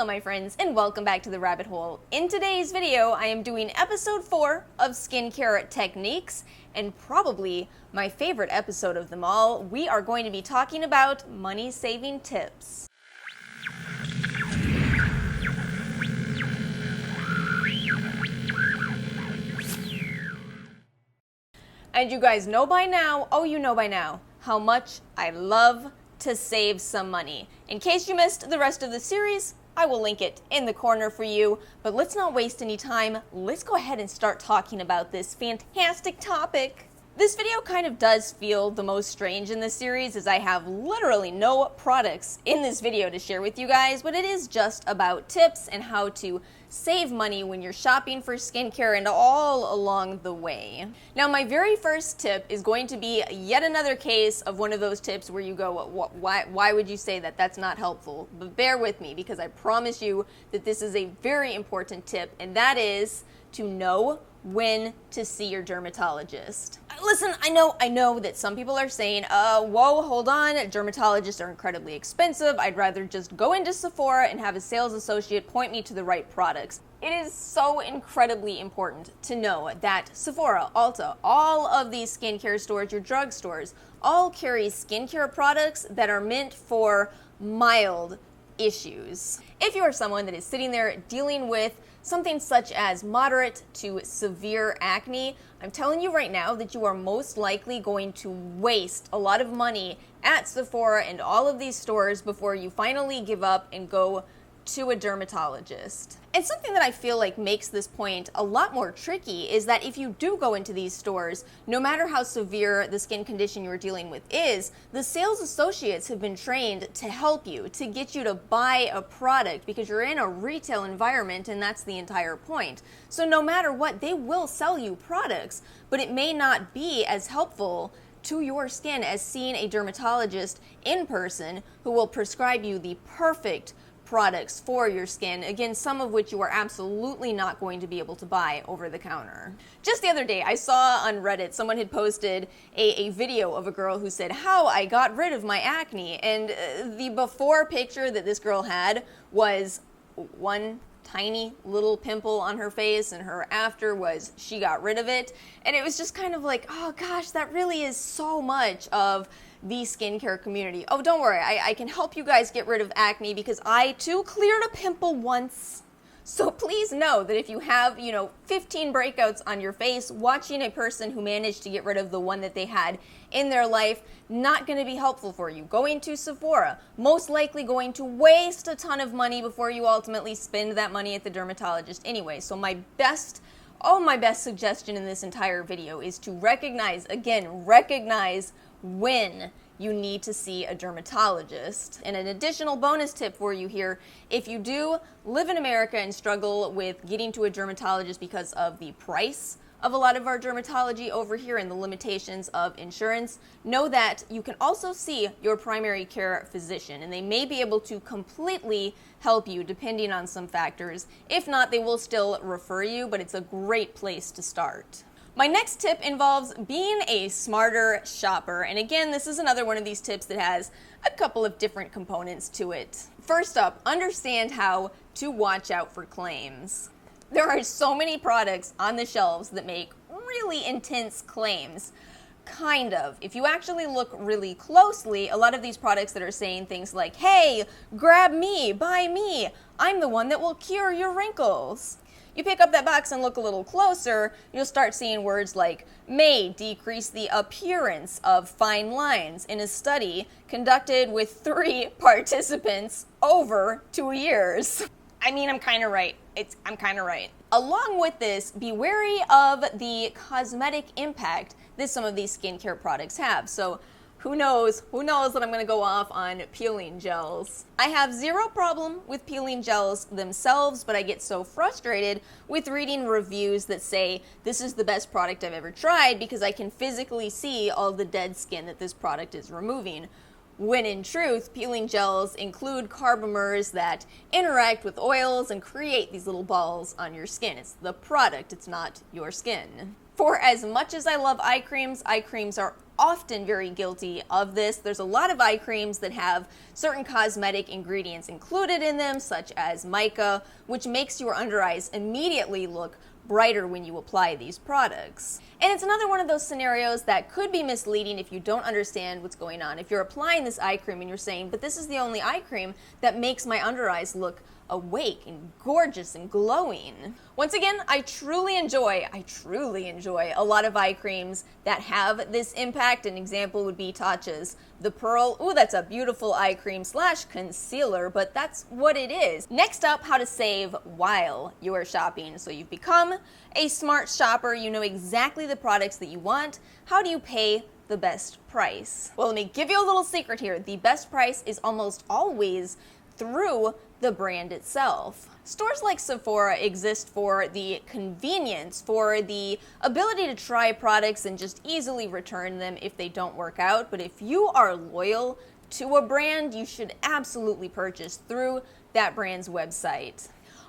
Hello my friends, and welcome back to the rabbit hole. In today's video, I am doing episode 4 of skincare techniques, and probably my favorite episode of them all. We are going to be talking about money-saving tips. And you guys know by now, you know by now, how much I love to save some money. In case you missed the rest of the series, I will link it in the corner for you, but let's not waste any time. Let's go ahead and start talking about this fantastic topic. This video kind of does feel the most strange in this series, as I have literally no products in this video to share with you guys, but it is just about tips and how to save money when you're shopping for skincare and all along the way. Now, my very first tip is going to be yet another case of one of those tips where you go, why would you say that? That's not helpful. But bear with me, because I promise you that this is a very important tip, and that is to know when to see your dermatologist. Listen, I know that some people are saying, whoa, hold on, dermatologists are incredibly expensive. I'd rather just go into Sephora and have a sales associate point me to the right products. It is so incredibly important to know that Sephora, Ulta, all of these skincare stores, your drugstores, all carry skincare products that are meant for mild issues. If you are someone that is sitting there dealing with something such as moderate to severe acne, I'm telling you right now that you are most likely going to waste a lot of money at Sephora and all of these stores before you finally give up and go to a dermatologist. And something that I feel like makes this point a lot more tricky is that if you do go into these stores, no matter how severe the skin condition you're dealing with is, the sales associates have been trained to help you, to get you to buy a product, because you're in a retail environment and that's the entire point. So no matter what, they will sell you products, but it may not be as helpful to your skin as seeing a dermatologist in person who will prescribe you the perfect products for your skin, again, some of which you are absolutely not going to be able to buy over the counter. Just the other day, I saw on Reddit, someone had posted a video of a girl who said, how I got rid of my acne, and the before picture that this girl had was one tiny little pimple on her face, and her after was she got rid of it. And it was just kind of like, oh gosh, that really is so much of the skincare community. Oh, don't worry, I can help you guys get rid of acne because I too cleared a pimple once. So please know that if you have, 15 breakouts on your face, watching a person who managed to get rid of the one that they had in their life, not going to be helpful for you. Going to Sephora, most likely going to waste a ton of money before you ultimately spend that money at the dermatologist anyway. So my best suggestion in this entire video is to recognize when you need to see a dermatologist. And an additional bonus tip for you here, if you do live in America and struggle with getting to a dermatologist because of the price of a lot of our dermatology over here and the limitations of insurance, know that you can also see your primary care physician, and they may be able to completely help you depending on some factors. If not, they will still refer you, but it's a great place to start. My next tip involves being a smarter shopper, and again, this is another one of these tips that has a couple of different components to it. First up, understand how to watch out for claims. There are so many products on the shelves that make really intense claims. Kind of. If you actually look really closely, a lot of these products that are saying things like, hey, grab me, buy me, I'm the one that will cure your wrinkles. You pick up that box and look a little closer, you'll start seeing words like may decrease the appearance of fine lines in a study conducted with 3 participants over 2 years. I mean, I'm kind of right. I'm kind of right. Along with this, be wary of the cosmetic impact that some of these skincare products have. So who knows that I'm going to go off on peeling gels. I have zero problem with peeling gels themselves, but I get so frustrated with reading reviews that say this is the best product I've ever tried because I can physically see all the dead skin that this product is removing. When in truth, peeling gels include carbomers that interact with oils and create these little balls on your skin. It's the product, it's not your skin. For as much as I love eye creams are often very guilty of this. There's a lot of eye creams that have certain cosmetic ingredients included in them, such as mica, which makes your under eyes immediately look brighter when you apply these products. And it's another one of those scenarios that could be misleading if you don't understand what's going on. If you're applying this eye cream and you're saying, but this is the only eye cream that makes my under eyes look awake and gorgeous and glowing. Once again, I truly enjoy a lot of eye creams that have this impact. An example would be Tatcha's The Pearl. Ooh, that's a beautiful eye cream / concealer, but that's what it is. Next up, how to save while you are shopping. So you've become a smart shopper, you know exactly the products that you want. How do you pay the best price? Well, let me give you a little secret here. The best price is almost always through the brand itself. Stores like Sephora exist for the convenience, for the ability to try products and just easily return them if they don't work out. But if you are loyal to a brand, you should absolutely purchase through that brand's website.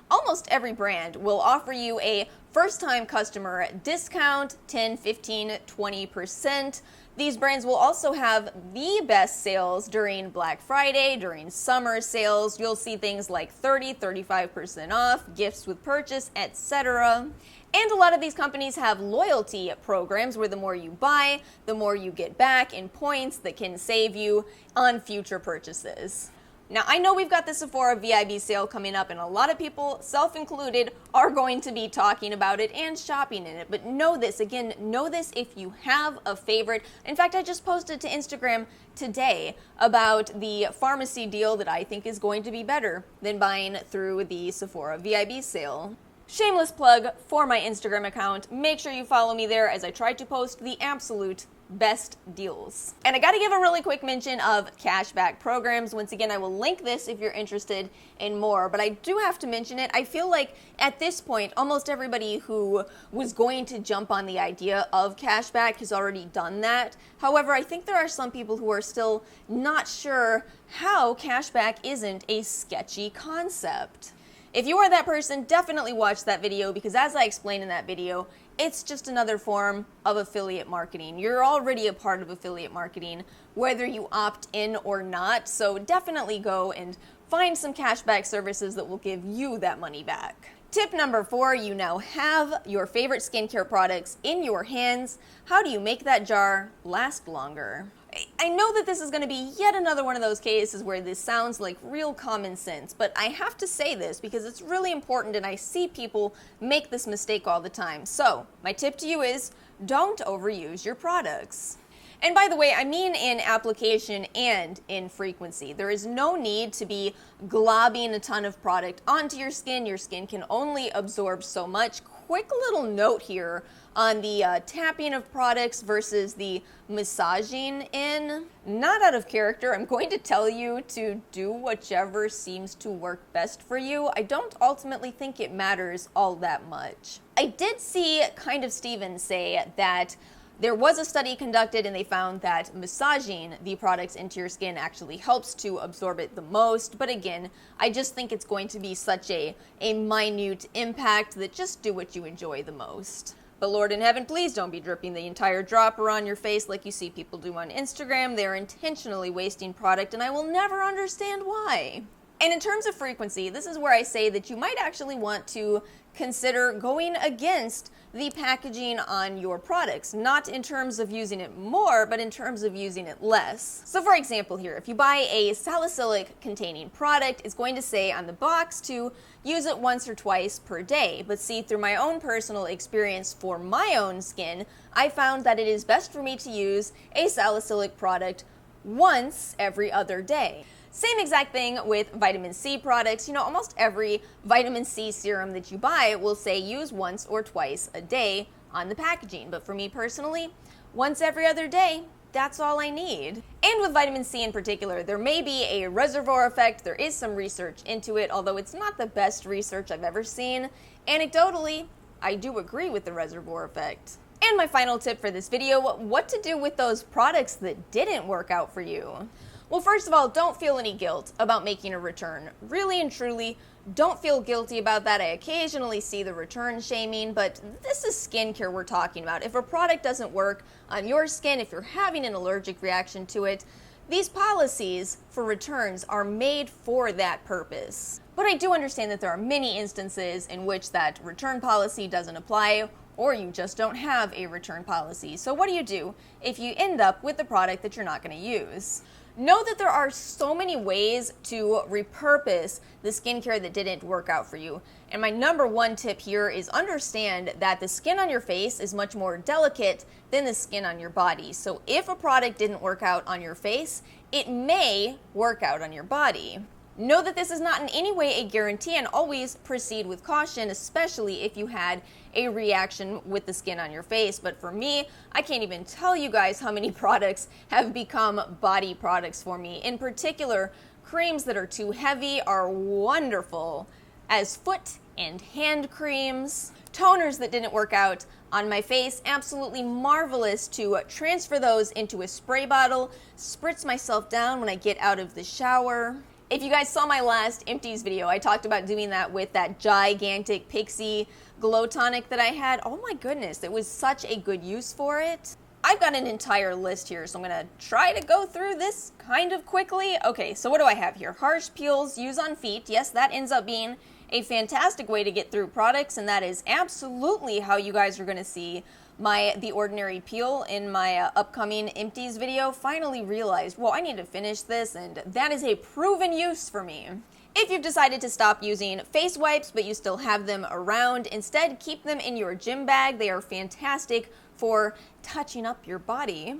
Almost every brand will offer you a first-time customer discount, 10, 15, 20%. These brands will also have the best sales during Black Friday, during summer sales. You'll see things like 30, 35% off, gifts with purchase, etc. And a lot of these companies have loyalty programs where the more you buy, the more you get back in points that can save you on future purchases. Now, I know we've got the Sephora VIB sale coming up, and a lot of people, self-included, are going to be talking about it and shopping in it. But know this, again, know this if you have a favorite. In fact, I just posted to Instagram today about the pharmacy deal that I think is going to be better than buying through the Sephora VIB sale. Shameless plug for my Instagram account. Make sure you follow me there as I try to post the absolute best deals. And I gotta give a really quick mention of cashback programs. Once again, I will link this if you're interested in more, but I do have to mention it. I feel like at this point, almost everybody who was going to jump on the idea of cashback has already done that. However, I think there are some people who are still not sure how cashback isn't a sketchy concept. If you are that person, definitely watch that video, because as I explained in that video, it's just another form of affiliate marketing. You're already a part of affiliate marketing, whether you opt in or not, so definitely go and find some cashback services that will give you that money back. Tip number 4, you now have your favorite skincare products in your hands. How do you make that jar last longer? I know that this is going to be yet another one of those cases where this sounds like real common sense, but I have to say this because it's really important and I see people make this mistake all the time. So, my tip to you is don't overuse your products. And by the way, I mean in application and in frequency. There is no need to be globbing a ton of product onto your skin. Your skin can only absorb so much. Quick little note here on the tapping of products versus the massaging in. Not out of character, I'm going to tell you to do whichever seems to work best for you. I don't ultimately think it matters all that much. I did see Kind of Steven say that there was a study conducted and they found that massaging the products into your skin actually helps to absorb it the most. But again, I just think it's going to be such a minute impact that just do what you enjoy the most. But Lord in heaven, please don't be dripping the entire dropper on your face like you see people do on Instagram. They're intentionally wasting product and I will never understand why. And in terms of frequency, this is where I say that you might actually want to consider going against the packaging on your products, not in terms of using it more, but in terms of using it less. So for example here, if you buy a salicylic containing product, it's going to say on the box to use it once or twice per day. But see, through my own personal experience for my own skin, I found that it is best for me to use a salicylic product once every other day. Same exact thing with vitamin C products. You know, almost every vitamin C serum that you buy will say use once or twice a day on the packaging. But for me personally, once every other day, that's all I need. And with vitamin C in particular, there may be a reservoir effect. There is some research into it, although it's not the best research I've ever seen. Anecdotally, I do agree with the reservoir effect. And my final tip for this video, what to do with those products that didn't work out for you. Well, first of all, don't feel any guilt about making a return. Really and truly, Don't feel guilty about that. I occasionally see the return shaming, but this is skincare we're talking about. If a product doesn't work on your skin, if you're having an allergic reaction to it, these policies for returns are made for that purpose. But I do understand that there are many instances in which that return policy doesn't apply, or you just don't have a return policy. So what do you do if you end up with the product that you're not going to use? Know that there are so many ways to repurpose the skincare that didn't work out for you. And my number one tip here is understand that the skin on your face is much more delicate than the skin on your body. So if a product didn't work out on your face, it may work out on your body. Know that this is not in any way a guarantee, and always proceed with caution, especially if you had a reaction with the skin on your face. But for me, I can't even tell you guys how many products have become body products for me. In particular, creams that are too heavy are wonderful as foot and hand creams. Toners that didn't work out on my face, absolutely marvelous to transfer those into a spray bottle, spritz myself down when I get out of the shower. If you guys saw my last empties video, I talked about doing that with that gigantic Pixie glow tonic that I had. Oh my goodness, it was such a good use for it. I've got an entire list here, so I'm gonna try to go through this kind of quickly. Okay, so what do I have here? Harsh peels, use on feet. Yes, that ends up being a fantastic way to get through products, and that is absolutely how you guys are gonna see The Ordinary Peel in my upcoming empties video. Finally realized, well, I need to finish this, and that is a proven use for me. If you've decided to stop using face wipes but you still have them around, instead keep them in your gym bag. They are fantastic for touching up your body.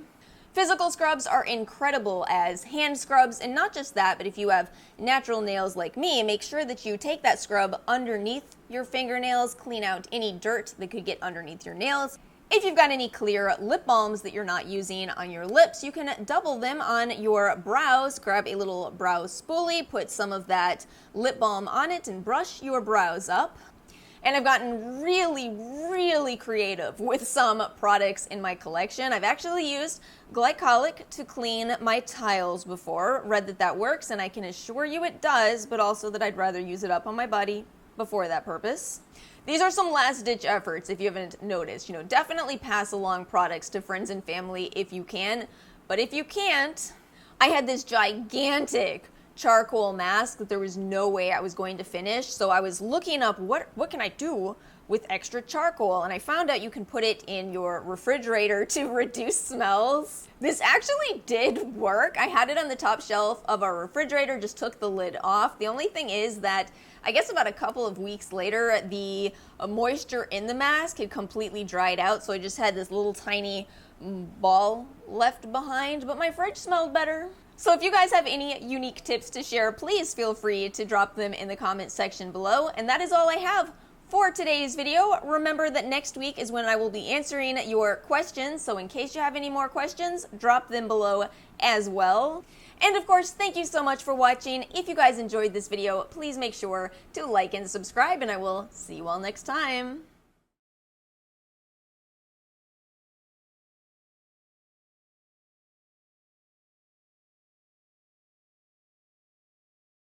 Physical scrubs are incredible as hand scrubs, and not just that, but if you have natural nails like me, make sure that you take that scrub underneath your fingernails, clean out any dirt that could get underneath your nails. If you've got any clear lip balms that you're not using on your lips, you can double them on your brows. Grab a little brow spoolie, put some of that lip balm on it, and brush your brows up. And I've gotten really creative with some products in my collection. I've actually used glycolic to clean my tiles before. Read that that works, and I can assure you it does, but also that I'd rather use it up on my body before that purpose. These are some last-ditch efforts if you haven't noticed. Definitely pass along products to friends and family if you can. But if you can't, I had this gigantic charcoal mask that there was no way I was going to finish. So I was looking up what can I do with extra charcoal, and I found out you can put it in your refrigerator to reduce smells. This actually did work. I had it on the top shelf of our refrigerator, just took the lid off. The only thing is that I guess about a couple of weeks later, the moisture in the mask had completely dried out, so I just had this little tiny ball left behind, but my fridge smelled better. So if you guys have any unique tips to share, please feel free to drop them in the comment section below. And that is all I have for today's video. Remember that next week is when I will be answering your questions, so in case you have any more questions, drop them below as well. And of course, thank you so much for watching. If you guys enjoyed this video, please make sure to like and subscribe, and I will see you all next time.